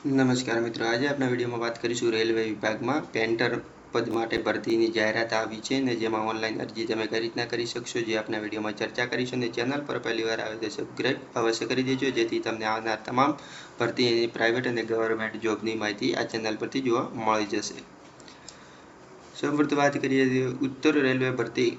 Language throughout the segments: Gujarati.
નમસ્કાર મિત્રો, આજે આપણા વિડીયોમાં વાત કરીશું રેલવે વિભાગમાં પેન્ટર પદ માટે ભરતીની જાહેરાત આવી છે ને જેમાં ઓનલાઈન અરજી તમે કઈ રીતના કરી શકશો, જે આપણા વિડીયોમાં ચર્ચા કરીશું. અને ચેનલ પર પહેલી વાર આવે તો સબસ્ક્રાઇબ અવશ્ય કરી દેજો, જેથી તમને આવનાર તમામ ભરતીની પ્રાઇવેટ અને ગવર્મેન્ટ જોબની માહિતી આ ચેનલ પરથી જોવા મળી જશે. સૌપ્રથમ વાત કરીએ ઉત્તર રેલવે ભરતી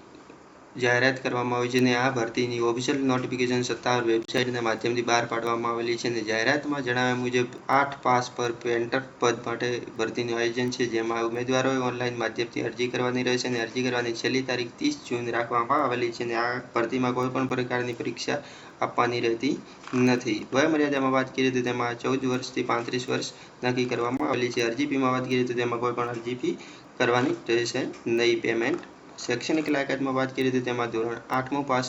જાહેરાત કરવામાં આવી છે અને આ ભરતીની ઓફિશિયલ નોટિફિકેશન સત્તાવાર વેબસાઇટના માધ્યમથી બહાર પાડવામાં આવેલી છે. અને જાહેરાતમાં જણાવ્યા મુજબ 8 પાસ પર પેન્ટર પદ માટે ભરતીનું આયોજન છે, જેમાં ઉમેદવારોએ ઓનલાઈન માધ્યમથી અરજી કરવાની રહેશે અને અરજી કરવાની છેલ્લી તારીખ 30 જૂન રાખવામાં આવેલી છે. અને આ ભરતીમાં કોઈપણ પ્રકારની પરીક્ષા આપવાની રહેતી નથી. વયમર્યાદામાં વાત કરીએ તો તેમાં 14 વર્ષથી 35 વર્ષ નક્કી કરવામાં આવેલી છે. અરજી ફીમાં વાત કરીએ તો તેમાં કોઈપણ અરજી ફી કરવાની રહેશે નહીં. પેમેન્ટ શૈક્ષણિક લાયકાતમાં વાત કરીએ તો તેમાં ધોરણ 8મું પાસ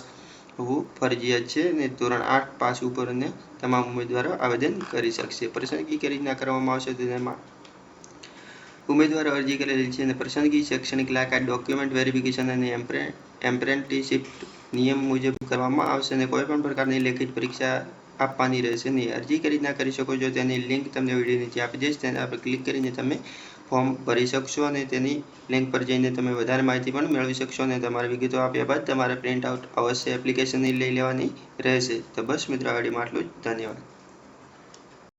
હોવું ફરજિયાત છે અને ધોરણ 8 પાસ ઉપરને તમામ ઉમેદવારો આવેદન કરી શકશે. પસંદગી કઈ રીતના કરવામાં આવશે તો તેમાં ઉમેદવારો અરજી કરેલી છે અને પસંદગી શૈક્ષણિક લાયકાત, ડોક્યુમેન્ટ વેરિફિકેશન અને એપ્રેન્ટિસશીપ નિયમ મુજબ કરવામાં આવશે અને કોઈપણ પ્રકારની લેખિત પરીક્ષા આપવાની રહેશે નહીં. અરજી કઈ રીતના કરી શકો છો તેની લિંક તમને વિડીયો નીચે આપી દઈશ, તેના પર ક્લિક કરીને તમે ફોર્મ ભરી શકશો અને તેની લિંક પર જઈને તમે વધારે માહિતી પણ મેળવી શકશો. અને તમારી વિગતો આપ્યા બાદ તમારે પ્રિન્ટ આઉટ અવશ્ય એપ્લિકેશનની લઈ લેવાની રહેશે. તો બસ મિત્રો, આ વિડીયોમાં આટલું જ. ધન્યવાદ.